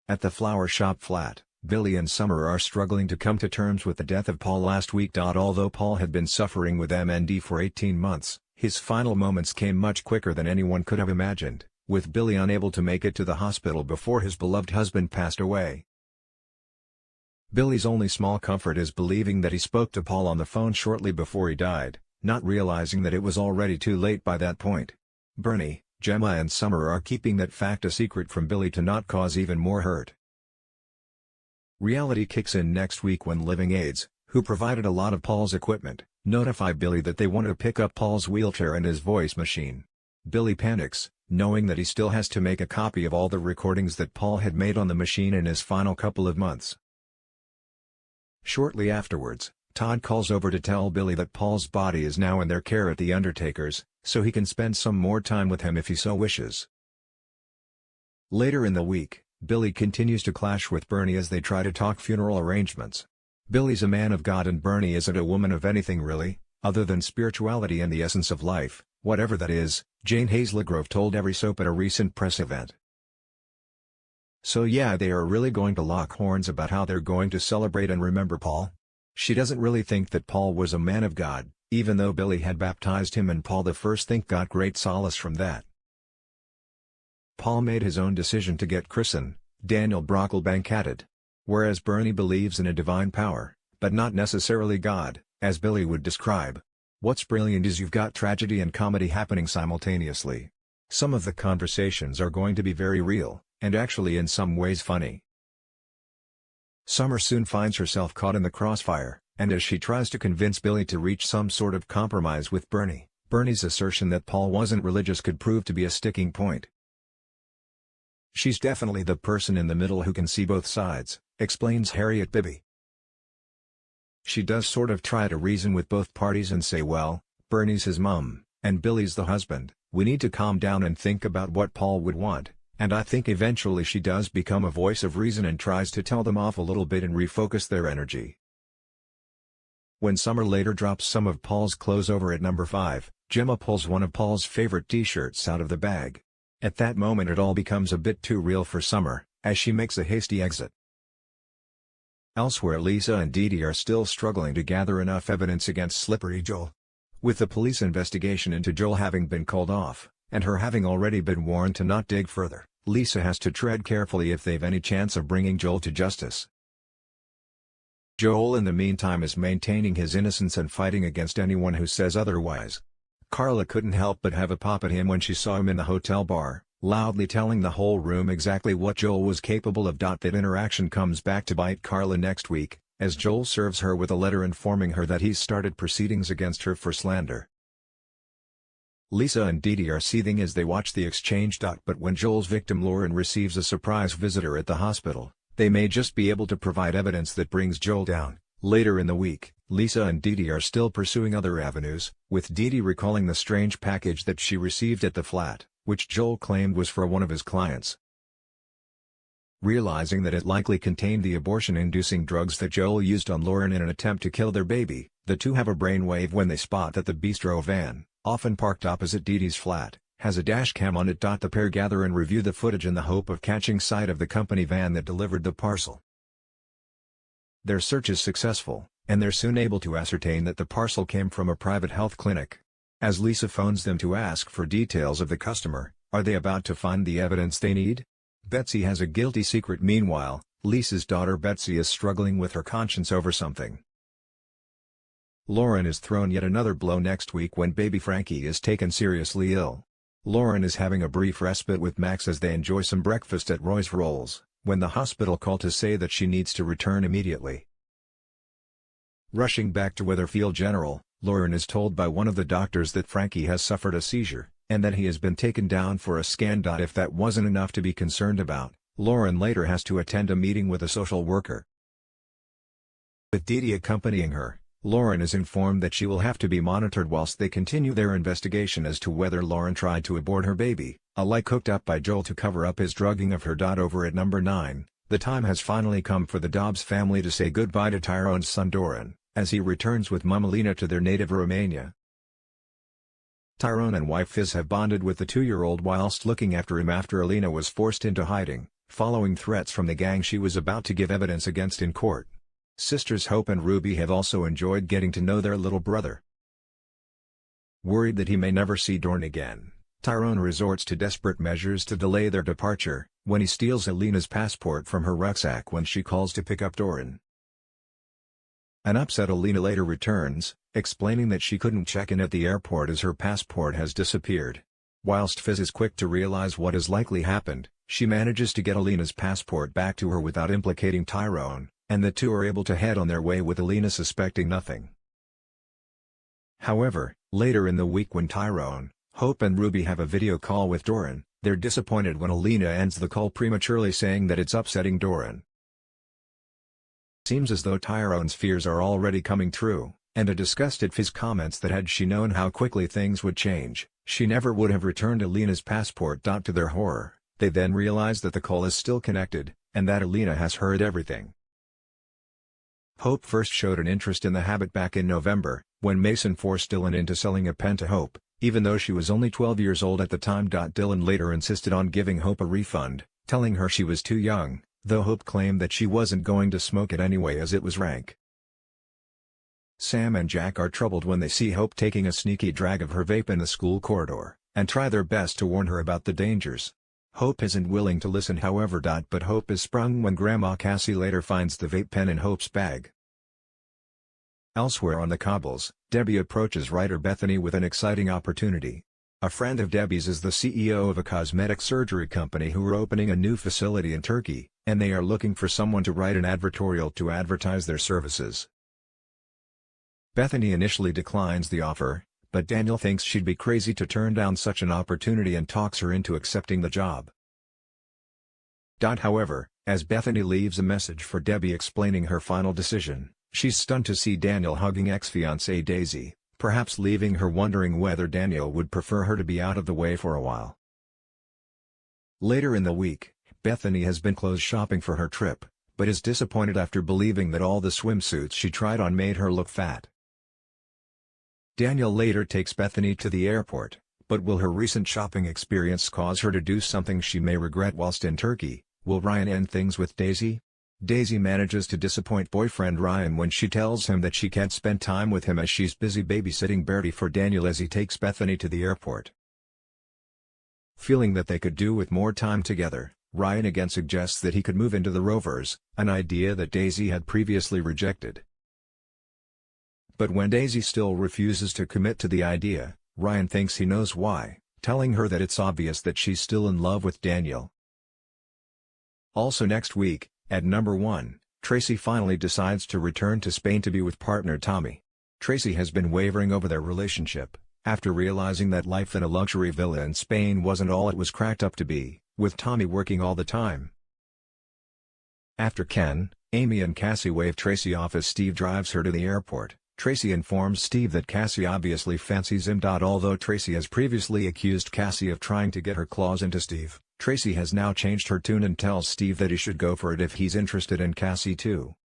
At the flower shop flat, Billy and Summer are struggling to come to terms with the death of Paul last week. Although Paul had been suffering with MND for 18 months, his final moments came much quicker than anyone could have imagined, with Billy unable to make it to the hospital before his beloved husband passed away. Billy's only small comfort is believing that he spoke to Paul on the phone shortly before he died, not realizing that it was already too late by that point. Bernie, Gemma and Summer are keeping that fact a secret from Billy to not cause even more hurt. Reality kicks in next week when Living Aids, who provided a lot of Paul's equipment, notify Billy that they want to pick up Paul's wheelchair and his voice machine. Billy panics, knowing that he still has to make a copy of all the recordings that Paul had made on the machine in his final couple of months. Shortly afterwards, Todd calls over to tell Billy that Paul's body is now in their care at the undertaker's, so he can spend some more time with him if he so wishes. Later in the week, Billy continues to clash with Bernie as they try to talk funeral arrangements. Billy's a man of God and Bernie isn't a woman of anything really, other than spirituality and the essence of life, whatever that is, Jane Hazlegrove told Every Soap at a recent press event. So yeah, they are really going to lock horns about how they're going to celebrate and remember Paul. She doesn't really think that Paul was a man of God, even though Billy had baptized him and Paul the First got great solace from that. Paul made his own decision to get christened, Daniel Brocklebank added. Whereas Bernie believes in a divine power, but not necessarily God, as Billy would describe. What's brilliant is you've got tragedy and comedy happening simultaneously. Some of the conversations are going to be very real, and actually in some ways funny. Summer soon finds herself caught in the crossfire, and as she tries to convince Billy to reach some sort of compromise with Bernie, Bernie's assertion that Paul wasn't religious could prove to be a sticking point. She's definitely the person in the middle who can see both sides, explains Harriet Bibby. She does sort of try to reason with both parties and say, well, Bernie's his mom, and Billy's the husband, we need to calm down and think about what Paul would want. And I think eventually she does become a voice of reason and tries to tell them off a little bit and refocus their energy. When Summer later drops some of Paul's clothes over at number 5, Gemma pulls one of Paul's favorite t-shirts out of the bag. At that moment it all becomes a bit too real for Summer, as she makes a hasty exit. Elsewhere, Lisa and Dee Dee are still struggling to gather enough evidence against Slippery Joel. With the police investigation into Joel having been called off, and her having already been warned to not dig further, Lisa has to tread carefully if they've any chance of bringing Joel to justice. Joel in the meantime is maintaining his innocence and fighting against anyone who says otherwise. Carla couldn't help but have a pop at him when she saw him in the hotel bar, loudly telling the whole room exactly what Joel was capable of. That interaction comes back to bite Carla next week, as Joel serves her with a letter informing her that he's started proceedings against her for slander. Lisa and Dee Dee are seething as they watch the exchange. But when Joel's victim Lauren receives a surprise visitor at the hospital, they may just be able to provide evidence that brings Joel down. Later in the week, Lisa and Dee Dee are still pursuing other avenues, with Dee Dee recalling the strange package that she received at the flat, which Joel claimed was for one of his clients. Realizing that it likely contained the abortion-inducing drugs that Joel used on Lauren in an attempt to kill their baby, the two have a brainwave when they spot that the bistro van, often parked opposite Dee Dee's flat, has a dash cam on it. The pair gather and review the footage in the hope of catching sight of the company van that delivered the parcel. Their search is successful, and they're soon able to ascertain that the parcel came from a private health clinic. As Lisa phones them to ask for details of the customer, are they about to find the evidence they need? Betsy has a guilty secret. Meanwhile, Lisa's daughter Betsy is struggling with her conscience over something. Lauren is thrown yet another blow next week when baby Frankie is taken seriously ill. Lauren is having a brief respite with Max as they enjoy some breakfast at Roy's Rolls, when the hospital call to say that she needs to return immediately. Rushing back to Weatherfield General, Lauren is told by one of the doctors that Frankie has suffered a seizure, and that he has been taken down for a scan. If that wasn't enough to be concerned about, Lauren later has to attend a meeting with a social worker. With Dee Dee accompanying her, Lauren is informed that she will have to be monitored whilst they continue their investigation as to whether Lauren tried to abort her baby, a lie cooked up by Joel to cover up his drugging of her. Over at number 9, the time has finally come for the Dobbs family to say goodbye to Tyrone's son Doran, as he returns with Mum Alina to their native Romania. Tyrone and wife Fiz have bonded with the 2-year-old whilst looking after him after Alina was forced into hiding, following threats from the gang she was about to give evidence against in court. Sisters Hope and Ruby have also enjoyed getting to know their little brother. Worried that he may never see Dorn again, Tyrone resorts to desperate measures to delay their departure, when he steals Alina's passport from her rucksack when she calls to pick up Doran. An upset Alina later returns, explaining that she couldn't check in at the airport as her passport has disappeared. Whilst Fizz is quick to realize what has likely happened, she manages to get Alina's passport back to her without implicating Tyrone, and the two are able to head on their way with Alina suspecting nothing. However, later in the week when Tyrone, Hope and Ruby have a video call with Doran, they're disappointed when Alina ends the call prematurely, saying that it's upsetting Doran. Seems as though Tyrone's fears are already coming true, and a disgusted Fizz comments that had she known how quickly things would change, she never would have returned Alina's passport. To their horror, they then realize that the call is still connected, and that Alina has heard everything. Hope first showed an interest in the habit back in November, when Mason forced Dylan into selling a pen to Hope, even though she was only 12 years old at the time. Dylan later insisted on giving Hope a refund, telling her she was too young, though Hope claimed that she wasn't going to smoke it anyway as it was rank. Sam and Jack are troubled when they see Hope taking a sneaky drag of her vape in the school corridor, and try their best to warn her about the dangers. Hope isn't willing to listen, however. But hope is sprung when Grandma Cassie later finds the vape pen in Hope's bag. Elsewhere on the cobbles, Debbie approaches writer Bethany with an exciting opportunity. A friend of Debbie's is the CEO of a cosmetic surgery company who are opening a new facility in Turkey, and they are looking for someone to write an advertorial to advertise their services. Bethany initially declines the offer, but Daniel thinks she'd be crazy to turn down such an opportunity and talks her into accepting the job. However, as Bethany leaves a message for Debbie explaining her final decision, she's stunned to see Daniel hugging ex-fiancée Daisy, perhaps leaving her wondering whether Daniel would prefer her to be out of the way for a while. Later in the week, Bethany has been clothes shopping for her trip, but is disappointed after believing that all the swimsuits she tried on made her look fat. Daniel later takes Bethany to the airport, but will her recent shopping experience cause her to do something she may regret whilst in Turkey? Will Ryan end things with Daisy? Daisy manages to disappoint boyfriend Ryan when she tells him that she can't spend time with him as she's busy babysitting Bertie for Daniel as he takes Bethany to the airport. Feeling that they could do with more time together, Ryan again suggests that he could move into the Rovers, an idea that Daisy had previously rejected. But when Daisy still refuses to commit to the idea, Ryan thinks he knows why, telling her that it's obvious that she's still in love with Daniel. Also next week, at number 1, Tracy finally decides to return to Spain to be with partner Tommy. Tracy has been wavering over their relationship, after realizing that life in a luxury villa in Spain wasn't all it was cracked up to be, with Tommy working all the time. After Ken, Amy and Cassie wave Tracy off as Steve drives her to the airport, Tracy informs Steve that Cassie obviously fancies him. Although Tracy has previously accused Cassie of trying to get her claws into Steve, Tracy has now changed her tune and tells Steve that he should go for it if he's interested in Cassie too.